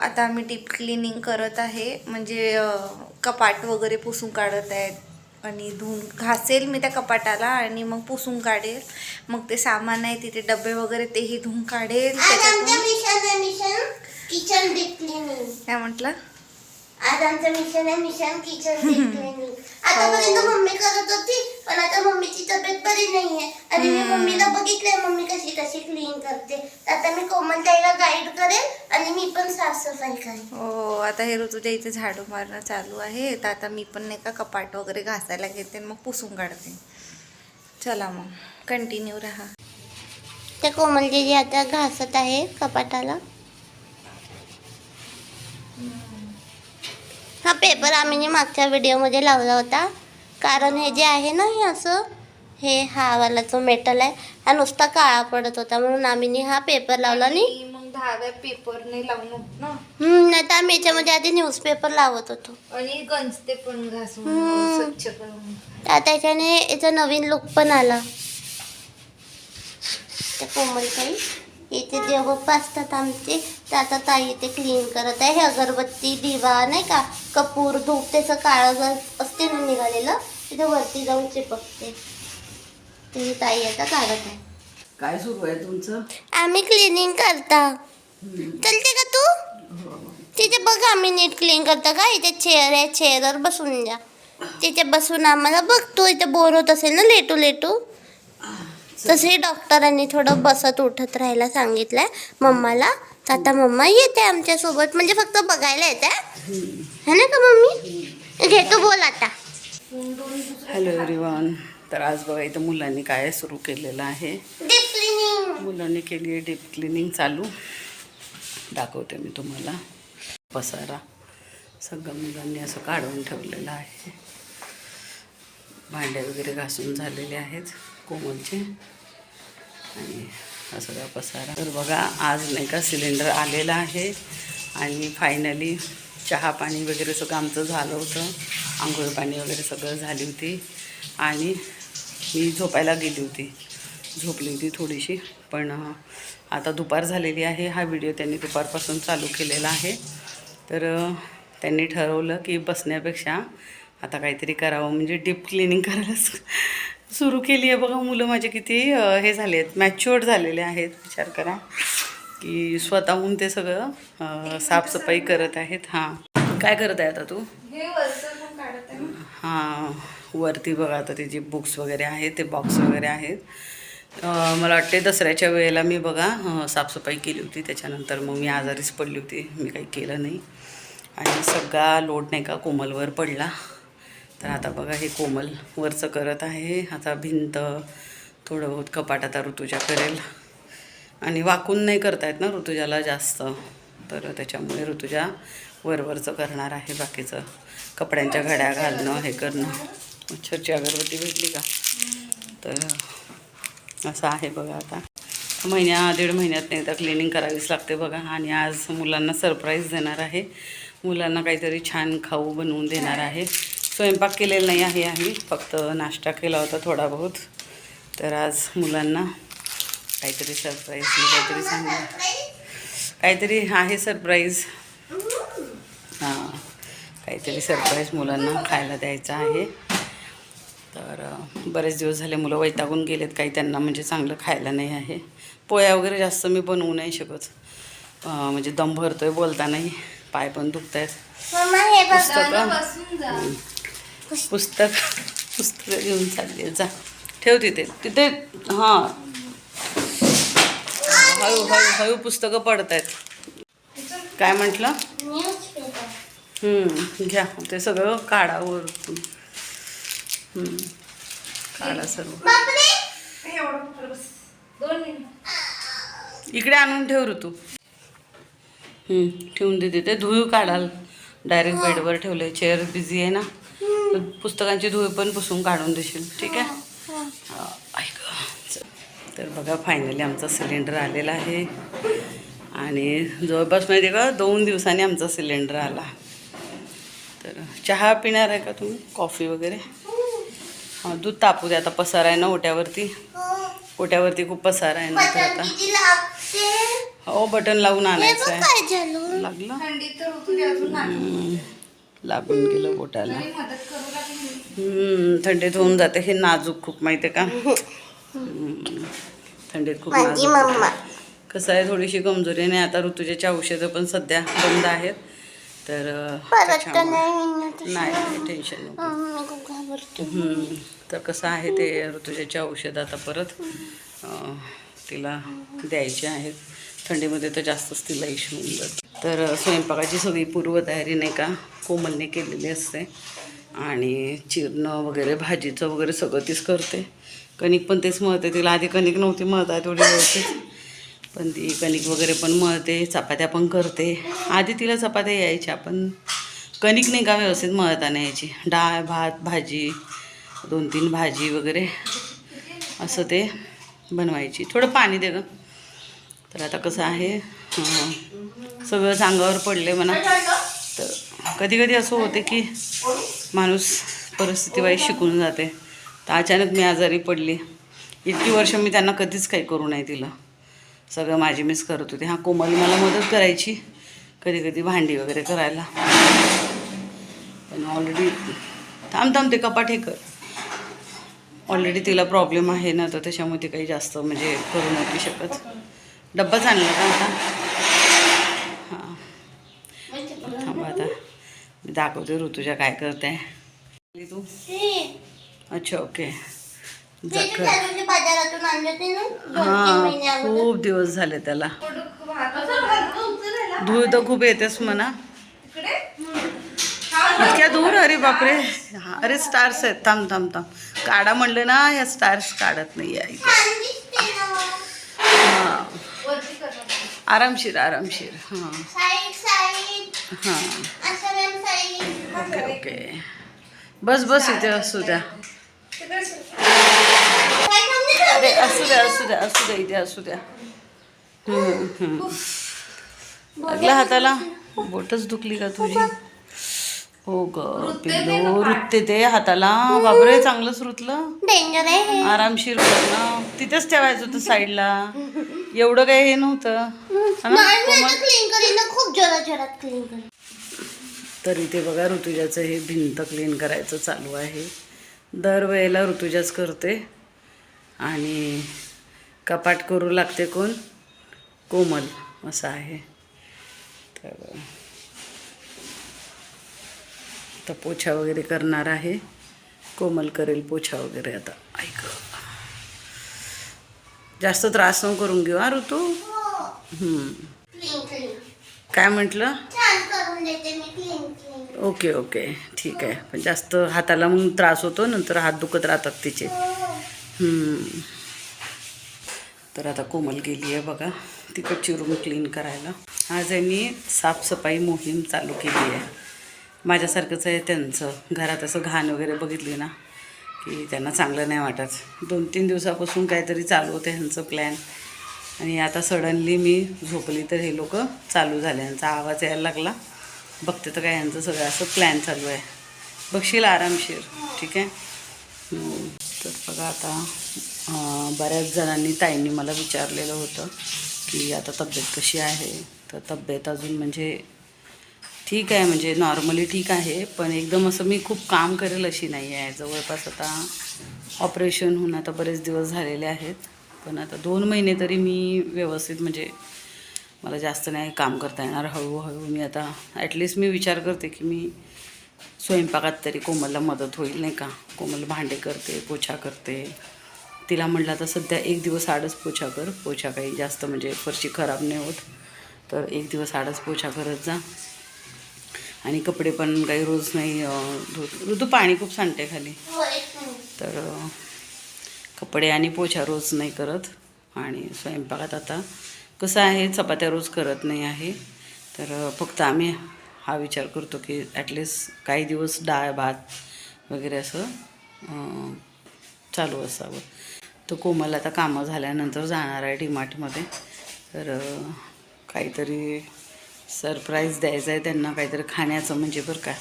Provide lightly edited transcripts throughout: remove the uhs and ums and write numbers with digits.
आता आम्ही deep cleaning करत आहे, म्हणजे कपाट वगैरे पुसून काढत आहेत आणि धुवून घासेल मी त्या कपाटाला आणि मग पुसून काढेल. मग ते सामान आहे तिथे डबे वगैरे तेही धुवून काढेल. किचन डीप क्लिनिंग काय म्हटलं? आज आमचं मिशन आहे, मिशन किचन डीप क्लिनिंग. आतापर्यंत मम्मी करत होती, पण आता मम्मीची तब्येत बरी नाहीये आणि मी मम्मीला बघितलंय मम्मी कशी कशी क्लीन करते. आता मी कोमल ताईला गाईड करेल आणि मी पण साफसफाई करेन. हो, आता हे ऋतूच्या इथे झाडू मारणं चालू आहे, तर आता मी पण नाही का कपाट वगैरे घासायला घेते मग पुसून काढते. चला मग कंटिन्यू राहा. त्या कोमलजी आता घासत आहे कपाटाला. हा पेपर आम्ही मागच्या व्हिडिओमध्ये लावला होता, कारण हे जे आहे ना हे असं हे हा वाला जो मेटल आहे हा नुसता काळा पडत होता, म्हणून आम्ही हा पेपर लावला. आणि मग 10व्या पेपरने लावून होत ना. नाही तर आम्ही याच्यामध्ये आधी न्यूजपेपर लावत होतो आणि गंजते पण घासून स्वच्छ करून. आता याच्याने याचा नवीन लुक पण आला. त्या कोमल ताई इथे देवबाप्पा असतात आमचे, तर आता ताई इथे क्लीन करत आहे. हे अगरबत्ती दिवा नाही का, कपूर धूप त्याचं काळं असते ना निघालेलं, तिथे वरती जाऊन चिपकते. ते ताई आता काढत आहे. काय सुरू आहे तुमचं? आम्ही क्लिनिंग करता. चलते का तू? तिथे बघ आम्ही नीट क्लीन करता का. इथे चेअर आहे, चेअरवर बसून जा. तिथे बसून आम्हाला बघ, तू इथे बोर होत असेल ना लेटू लेटू, तसे डॉक्टरांनी थोडं बसत उठत राहायला सांगितलंय मम्माला. तर आता मम्मा येते आमच्यासोबत, म्हणजे फक्त बघायला येते है ना का मम्मी. घेतो बोल आता. Hello everyone. तर आज बघा इथं मुलांनी काय सुरू केलेलं आहे. डीप क्लीनिंग मुलांनी केली आहे डीप क्लिनिंग चालू. दाखवते मी तुम्हाला. पसारा सगळं मुलांनी असं काढून ठेवलेलं आहे. भांडे वगैरे घासून झालेले आहेत कोमलचे आणि हा सगळा पसारा. तर बघा आज नाही का सिलेंडर आलेला आहे आणि फायनली चहा पाणी वगैरे सगळं आमचं झालं होतं. आंघोळ पाणी वगैरे सगळं झाली होती आणि मी झोपायला गेली होती, झोपली होती थोडीशी. पण आता दुपार झालेली आहे. हा व्हिडिओ त्यांनी दुपारपासून चालू केलेला आहे. तर त्यांनी ठरवलं की बसण्यापेक्षा आता काहीतरी करावं, म्हणजे डीप क्लिनिंग करायला सुरू केली आहे. बघा मुलं माझे किती हे झाले आहेत, मॅच्युअर्ड झालेले आहेत. विचार करा की स्वतःहून ते सगळं साफसफाई करत आहेत. हां, काय करत आहे आता तू? हां, वरती बघा आता ते जे बुक्स वगैरे आहेत, ते बॉक्स वगैरे आहेत. मला वाटते दसऱ्याच्या वेळेला मी बघा साफसफाई केली होती, त्याच्यानंतर मग मी आजारीच पडली होती, मी काही केलं नाही आणि सगळा लोड नाही का कोमलवर पडला. तर आता बघा हे कोमल वरचं करत आहे. आता भिंत थोडं बहुत कपाट आता ऋतुजा करेल आणि वाकून नाही करतायत ना ऋतुजाला जास्त, तर त्याच्यामुळे ऋतुजा वरवरचं करणार आहे. बाकीचं कपड्यांच्या घड्या घालणं हे करणं. मच्छरची अगरबत्ती भेटली का? तर असं आहे बघा. आता दीड महिन्यात एकदा क्लिनिंग करावीच लागते बघा. आणि आज मुलांना सरप्राईज देणार आहे. मुलांना काहीतरी छान खाऊ बनवून देणार आहे. स्वयंपाक केलेला नाही आहे आम्ही, फक्त नाश्ता केला होता थोडा बहुत. तर आज मुलांना काहीतरी सरप्राईज, काहीतरी सांगा, काहीतरी आहे सरप्राईज. हां, काहीतरी सरप्राईज मुलांना खायला द्यायचं आहे. तर बरेच दिवस झाले मुलं वैतागून गेलेत, काही त्यांना म्हणजे चांगलं खायला नाही आहे. पोळ्या वगैरे जास्त मी बनवू नाही शकत, म्हणजे दम भरतो आहे बोलतानाही, पाय पण दुखत आहेत. पुस्तकं घेऊन चालले जा, ठेव तिथे. हां, हळू पुस्तकं पडत आहेत. काय म्हटलं? घ्या ते सगळं काढा वरतून. काढा सर्व. इकडे आणून ठेव ऋतू. ठेवून देते ते धुळ काढाल. डायरेक्ट बेडवर ठेवले, चेअर बिझी आहे ना, पुस्तकांची धुळ पण पुसून काढून देशील, ठीक आहे? ऐक. तर बघा फायनली आमचा सिलेंडर आलेला आहे आणि जवळपास माहिती आहे का 2 दिवसांनी आमचा सिलेंडर आला. तर चहा पिणार आहे का तुम्ही? कॉफी वगैरे? हां, दूध तापू दे. आता पसारा आहे ना ओट्यावरती, ओट्यावरती खूप पसारा आहे ना. तर आता हो बटन लावून हे आणायचं बघ आहे. काय झालं. लागलं थंडीत तर ऋतू अजून लागली. लागून गेलं बोटाला. तरी मदत करू लागली. थंडीत होऊन जाते. हे नाजूक खूप माहिती आहे का. थंडीत खूप माझी नाजूक होतं. मम्मा. कसं आहे थोडीशी कमजोरी आणि आता ऋतुजाची औषधं पण सध्या बंद आहेत. तर परत तर त्याच्यामुळे- नाही म्हणत. नाही टेन्शन नको. मी खूप घाबरते. तर कसं आहे ते ऋतुजाची औषधं आता परत तिला द्यायची आहेत. थंडीमध्ये तर जास्तच तिला इश्यू होऊन जातं. तर स्वयंपाकाची सगळी पूर्वतयारी नाही का कोमलने केलेली असते आणि चिरणं वगैरे भाजीचं वगैरे सगळं तीच करते. कणिक पण तेच मळते. तिला आधी कणिक नव्हती मळता थोडी व्यवस्थित, पण ती कणिक वगैरे पण मळते, चपात्या पण करते. आधी तिला चपात्या यायच्या पण कणिक नाही का व्यवस्थित मळता नाही यायची. डाळ भात भाजी 2-3 भाजी वगैरे असं ते बनवायची. थोडं पाणी दे गं. तर आता कसं आहे सगळं सांगावर पडले म्हणा. तर कधी कधी असं होते की माणूस परिस्थितीवाईज शिकून जाते. तर अचानक मी आजारी पडली. इतकी वर्ष मी त्यांना कधीच काही करू नाही दिलं. सगळं माझी मीच करत होते. कोमल मला मदत करायची कधी कधी भांडी वगैरे करायला. पण ऑलरेडी थांब ते कपाट हे कर. ऑलरेडी तिला प्रॉब्लेम आहे ना, तर त्याच्यामुळे ती काही जास्त म्हणजे करू नाही शकत. डब्बाच आणला का आता? हां थांबा आता मी दाखवते ऋतुजा काय करते. तू अच्छा ओके जा कर. बाजारातून आणले ते ना 2-3 महिने हां अगोदर. खूप दिवस झाले त्याला. धूळ तर खूप येतेस म्हणा. इतक्या दूर अरे बापरे. अरे स्टार्स आहेत. थांब काढा म्हणलं ना, ह्या स्टार्स काढत नाही आहे इथे. छान दिसते ना. हां आरामशीर हां साईड हां असं मॅम साईड. ओके बस इथे असू द्या. काय थांबले का? अरे असू द्या इथे असू द्या. लागला हाताला. बोटच दुखली का तुझी? हो ग पिल्लू रुतते ते हाताला. बापरे चांगलंच रुतलं. डेंजर आहे हे. आरामशीर कर ना. तिथेच ठेवायचं होतं साईडला. एवढं काही हे नव्हतं है ना, नाही, मी कोमल? आता क्लीन करीन ना, खूप जोरात क्लीन करीन. तर इथे बघा ऋतुजाचं हे भिंत क्लीन करायचं चालू आहे. दरवेळेला ऋतुजाच करते आणि कपाट करू लागते कोण? कोमल असं आहे. तर आता पोछा वगैरे करणार आहे. कोमल करेल पोछा वगैरे. आता ऐक जास्त त्रास नको करून घेऊ ऋतू. क्लीन काय म्हटलं? छान करून देते मी क्लीन. ओके ठीक आहे. पण जास्त हाताला मग त्रास होतो, नंतर हात दुखत राहतात तिचे. तर आता कोमल गेली आहे बघा तिकडची रूम क्लीन करायला. आज यांनी साफसफाई मोहीम चालू केली आहे. माझ्यासारखंच आहे त्यांचं. घरात असं घाण वगैरे बघितली ना की त्यांना चांगलं नाही वाटत. 2-3 दिवसापासून काहीतरी चालू होतं ह्यांचं प्लॅन. आणि आता सडनली मी झोपली तर हे लोक चालू झाले. यांचा आवाज यायला लागला. बघते तर काय यांचं सगळं असं प्लॅन चालू आहे. बघशील आरामशीर ठीक आहे. तर बघा आता बऱ्याच जणांनी ताईंनी मला विचारलेलं होतं की आता तब्येत कशी आहे. तर तब्येत अजून म्हणजे ठीक आहे, म्हणजे नॉर्मली ठीक आहे. पण एकदम असं मी खूप काम करेल अशी नाही आहे. जवळपास आता ऑपरेशन होऊन आता बरेच दिवस झालेले आहेत. पण आता 2 महिने तरी मी व्यवस्थित म्हणजे मला जास्त नाही काम करता येणार. हळूहळू मी आता ॲटलिस्ट मी विचार करते की मी स्वयंपाकात तरी कोमलला मदत होईल नाही का. कोमल भांडे करते, पोछा करते. तिला म्हटलं तर सध्या 1 दिवस आडच पोछा कर. पोछा काही जास्त म्हणजे फरशी खराब नाही होत. तर 1 दिवस आडच पोछा करत जा. आणि कपडे पण काही रोज नाही ऋतू पाणी खूप सांडते खाली. तर कपडे आणि पोछा रोज नाही करत. आणि स्वयंपाकात आता कसं आहे चपात्या रोज करत नाही आहे. तर फक्त आम्ही हा विचार करतो की ॲटलिस्ट काही दिवस डाळ भात वगैरे असं चालू असावं. तर कोमल आता कामं झाल्यानंतर जाणार आहे डीमार्टमध्ये. तर काहीतरी सरप्राईज द्यायचं आहे त्यांना, काहीतरी खाण्याचं म्हणजे बरं का.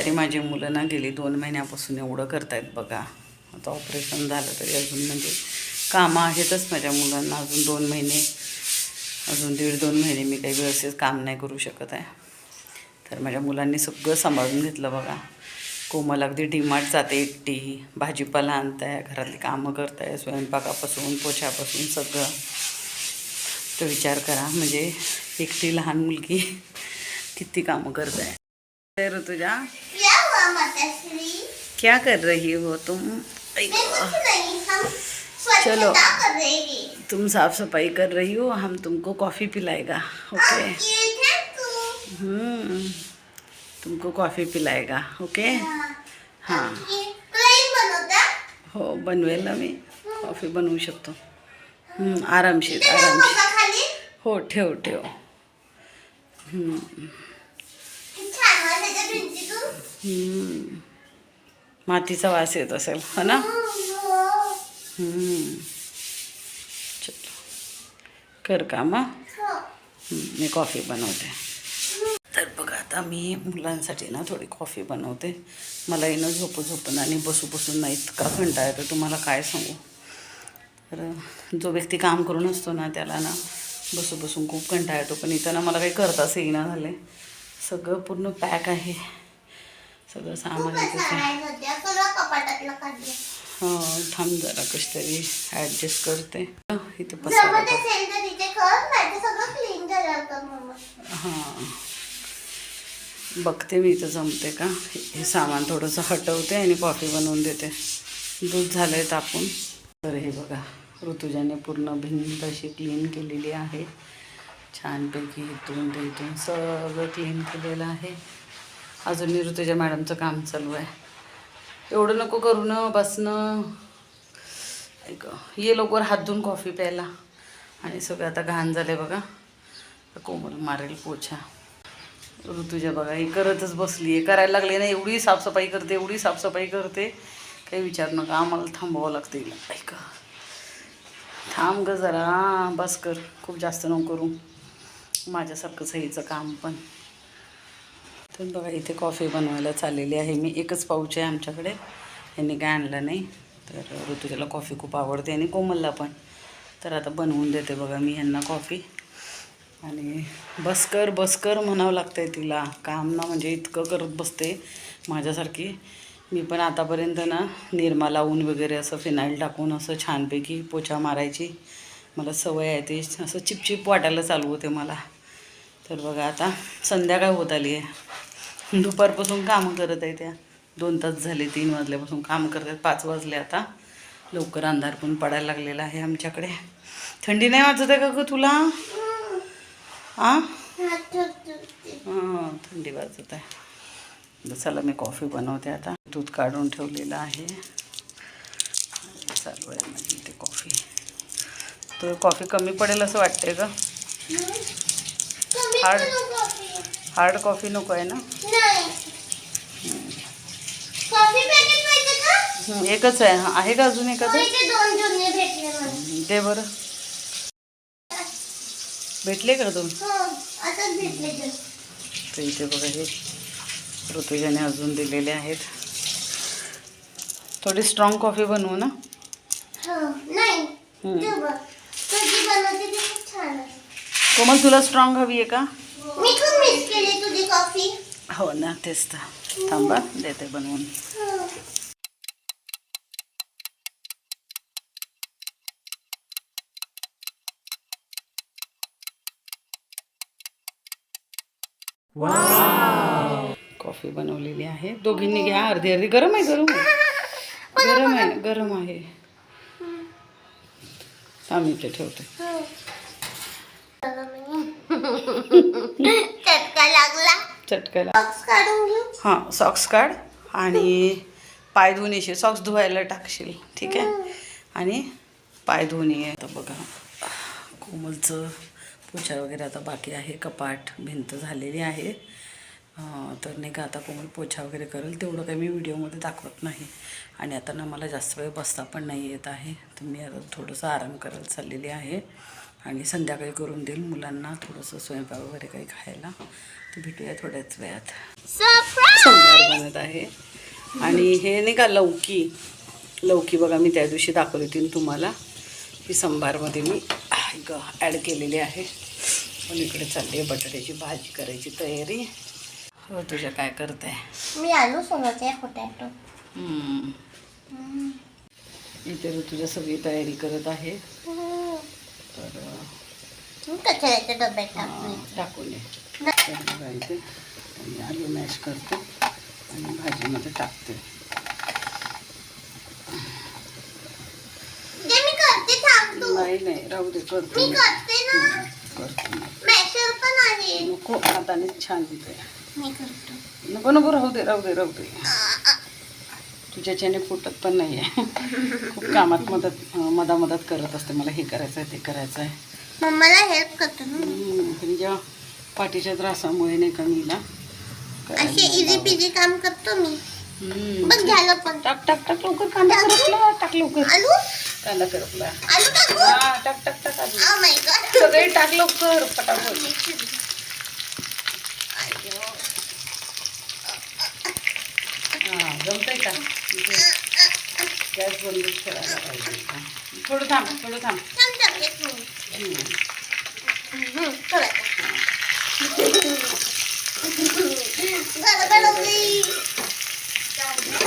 तरी माझी मुलं ना गेली 2 महिन्यापासून एवढं करतायत बघा. आता ऑपरेशन झालं तरी अजून म्हणजे कामं आहेतच माझ्या मुलांना. अजून 2 महिने अजून 1.5-2 महिने मी काही व्यवस्थित काम नाही करू शकत आहे. तर माझ्या मुलांनी सगळं सांभाळून घेतलं बघा. कोमल अगदी डीमार्ट जाते एकटी, भाजीपाला आणताय, घरातली कामं करताय, स्वयंपाकापासून पोछापासून सगळं. तर विचार करा, म्हणजे एकटी लहान मुलगी किती कामं करताय. तर तुझ्या क्या हुआ माताश्री? क्या कर रही हो तुम? मैं कुछ नहीं, हम स्वच्छता कर रहे हैं. तुम साफ सफाई कर रही हो, हम तुमको कॉफ़ी पिलाएगा. ओके. ये थैंक यू. तुमको कॉफ़ी पिलाएगा. ओके. हां. ये प्लेन बनवता? हो, बनवेल ना मी. कॉफी बनवू शकतो. आरामशीर इथे ठेवू आरामशीर. का खाली? हो, ठेव ठेव. छान वाटायच्या भिंतीतून. मातीचा वास येत असेल हो ना. हो. चलो कर का मग. हो. मी कॉफी बनवते. तर बघा, आता मी मुलांसाठी ना थोडी कॉफी बनवते. मला येणं झोपून आणि बसून ना इतका कंटाळा येतो, तुम्हाला काय सांगू. तर जो व्यक्ती काम करून असतो ना त्याला ना बसून खूप कंटाळा येतो. पण इथं ना मला काही करताच येईना झाले. सगळं पूर्ण पॅक आहे, सगळं सामान आहे त्याचं. सगळं कपाटातलं काढलं. थांब जरा कशी तरी ॲडजस्ट करते. इथे जमत पसारा. असेल तर तिथे कर, नाही तर सगळं क्लीन झालं कर मम्मा. हां, बघते मी इथं जमते का. हे सामान थोडंसं हटवते आणि कॉफी बनवून देते. दूध झालं आहे तापून. तर हे बघा, ऋतुजाने पूर्ण भिंत अशी क्लीन केलेली आहे. छानपैकी इथून ते इथून सगळं क्लीन केलेलं आहे. अजून ऋतुजा मॅडमचं काम चालू आहे. एवढं नको करून बसणं. ऐक, ये लवकर हात धुवून कॉफी प्यायला. आणि सगळं आता घाण झालं बघा. तर कोमल मारेल पोछा. ऋतुजा बघा ही करतच बसली आहे. करायला लागले ना, एवढी साफसफाई करते, काही विचार नका. आम्हाला थांबावं लागतं हिला. ऐका, थांब ग जरा, बस कर, खूप जास्त नको करू. माझ्यासारखंच हिचं काम पण. तर बघा इथे कॉफी बनवायला चाललेली आहे मी. एकच पाऊच आहे आमच्याकडे, यांनी काय आणलं नाही. तर ऋतुजाला कॉफी खूप आवडते आणि कोमलला पण. तर आता बनवून देते बघा मी यांना कॉफी. आणि बस कर म्हणावं लागतं आहे तिला. काम ना म्हणजे इतकं करत बसते माझ्यासारखी. मी पण आतापर्यंत ना निरमा लावून वगैरे असं फिनाईल टाकून असं छानपैकी पोछा मारायची. मला सवय आहे, ते असं चिपचिप वाटायला चालू होते मला. तर बघा आता संध्याकाळ होत आली आहे. दुपारपासून कामं करत आहे त्या. 2 तास झाले, 3 वाजल्यापासून काम करत आहेत. 5 वाजले आता. लवकर अंधार पण पडायला लागलेला आहे आमच्याकडे. थंडी नाही वाजत आहे का गं तुला? हां, थंडी वाजत आहे. चला मी कॉफी बनवते आता. दूध काढून ठेवलेलं आहे. चालू आहे माझी इथे कॉफी. तर कॉफी कमी पडेल असं वाटतंय का? हार्ड कॉफी नको आहे ना? एकच आहे का अजून एखादं? दे बरं. भेटले का तुम्ही? तर इथे बघा हे ऋतुजाने अजून दिलेले आहेत. थोडी स्ट्रॉंग कॉफी बनवू ना? कोमल तुला स्ट्रॉंग हवी आहे का? मी खूप मिस केली तुझी कॉफी. हो ना, तेच तर. थांबा देते बनवून. कॉफी बनवलेली आहे. दोघींनी घ्या अर्धी अर्धी. गरम आहे गरम आहे. आम्ही इथे ठेवते. चटका काढून घेऊ. हां, सॉक्स काढ आणि पाय धुवून येशील. सॉक्स धुवायला टाकशील, ठीक आहे? आणि पाय धुवून ये. आता बघा कोमलचं पोछा वगैरे आता बाकी आहे. कपाट भिंत झालेली आहे. तर नाही का आता कोमल पोछा वगैरे करेल. तेवढं काही मी व्हिडिओमध्ये दाखवत नाही. आणि आता ना मला जास्त वेळ बसता पण नाही येत आहे. तर मी आता थोडंसं आराम करायला चाललेली आहे. आणि संध्याकाळी करून देईल मुलांना थोडंसं स्वयंपाक वगैरे काही खायला. तर भेटूया थोड्याच वेळात. संभार बनत आहे. आणि हे नाही का लौकी बघा मी त्या दिवशी दाखवली होती तुम्हाला. ही संभारमध्ये मी ॲड केलेली आहे. पण इकडे चालली आहे बटाट्याची भाजी करायची तयारी. हो तुझ्या काय करते? मी आलू सोलते पोटॅटो. इथे तुझ्या सगळी तयारी करत आहे. तर कचऱ्याच्या डब्यात टाकून टाकून ये. तर बघा इथे आणि आलू मॅश करते आणि भाजीमध्ये टाकते. मी करते, थांब तू. नाही राहू दे, करते मी करते ना. करते. मॅशर पण आहे. नको, हाताने छान दिते. मी करतो. नको राहू दे. तुझ्याच्याने फुटत पण नाही आहे. खूप कामात मदत करत असते मला. हे करायचं आहे, ते करायचं आहे. मम्माला हेल्प करतो ना. तुझ्या पाठीच्या त्रासामुळे नाही का मीला असे इझी पिझी काम करतो मी. बघ झालं पण. टाक लवकर. कांदा करपला. टाक लवकर. आलू कांदा करपला. आलू टाकू. हा टाक आलू. Oh my God. सगळे टाक लवकर पटापट. हा जमतंय का? गॅस बंद करायला पाहिजे. थोडं थांब. थांब एक मिनिट. गडबडवली.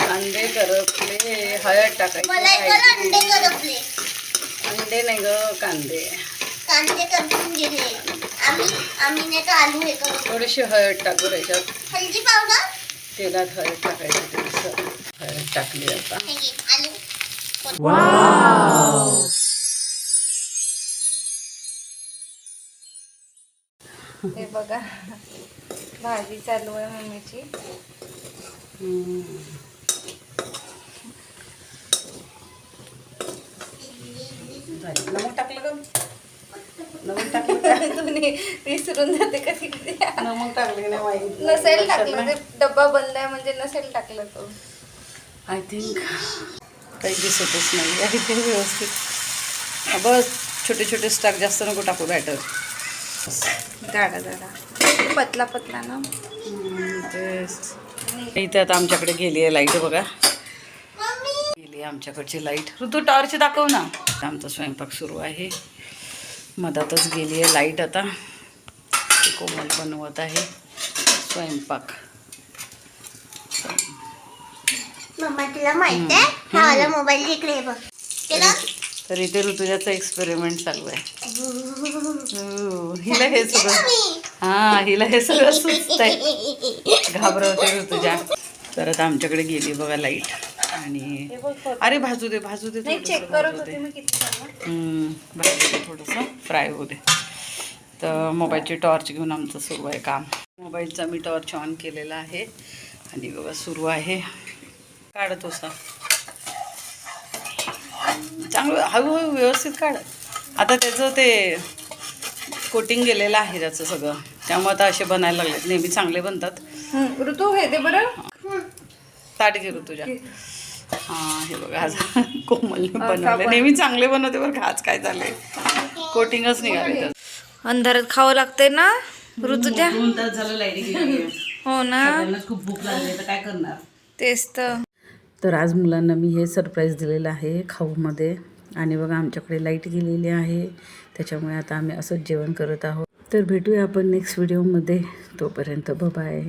अंडे करपले. हळद टाकायची. अंडे करपले. अंडे नाही ग, कांदे. कांदे करपून गेले. आम्ही नाही का आलू हे करतो. थोडीशी हळद टाकू त्याच्यात. हळदी पावडर. तेलात हळद टाकायची. थोडंसं हळद टाकली आता. हे घे, आलू. हे बघा भाजी चालू आहे मम्मीची. नमक टाकलं का? नमक टाकलं का? तुम्ही विसरून जाते कधी कधी. नमक टाकलं की नाही माहिती. नसेल टाकलं, ते डब्बा बंद आहे म्हणजे नसेल टाकलं तो. आय थिंक काही दिसतच नाही आहे ते व्यवस्थित. बस छोटे स्टाक जास्त नको टाकू बॅटर. जाडा पतला ना. इथे आता आमच्याकडे गेली आहे लाईट. बघा गेली आमच्याकडची लाईट. ऋतू टॉर्च दाखव ना. आमचा स्वयंपाक सुरू आहे. मधातच गेली आहे लाईट. आता कोमल बनवत आहे स्वयंपाक. मम्मा तुला माहित आहे हा वाला मोबाईल इकडे बघ. केला तर इथे ऋतुजाचा एक्सपेरिमेंट चालू आहे. हिला हे सगळं हिला हे सगळं सुचतंय. घाबरवते ऋतुजा. तर आता आमच्याकडे गेली बघा लाईट. आणि अरे भाजू दे चेक करत होते मी किती झालं. भाजू दे थोडंसं फ्राय होऊ दे. तर मोबाईलची टॉर्च घेऊन आमचं सुरू आहे काम. मोबाईलचा मी टॉर्च ऑन केलेला आहे आणि बघा सुरू आहे. काढतो सा चांगलं हळूहळू व्यवस्थित काढ. आता त्याचं ते कोटिंग गेलेलं आहे त्याचं सगळं. त्यामुळे आता असे बनायला लागलेत. नेहमी चांगले बनतात. ऋतू हे दे बरं. ताट घे ऋतुजा. हे बघा आज कोमलने बनवलं. नेहमी चांगले बनवते बरं का. आज काय झालंय कोटिंगच निघाले. अंधारात खावं लागतंय ना ऋतुजा. 2 तास झालं लाईट गेली. हो ना. खूप भूक लागली तर काय करणार. तेच तर आज मुलांना मी हे सरप्राईज दिलेलं आहे खाऊमध्ये. आणि बघा आमच्याकडे लाईट गेलेली आहे. त्याच्यामुळे आता आम्ही असंच जेवण करत आहोत. तर भेटूया आपण नेक्स्ट व्हिडिओमध्ये. तोपर्यंत बाय.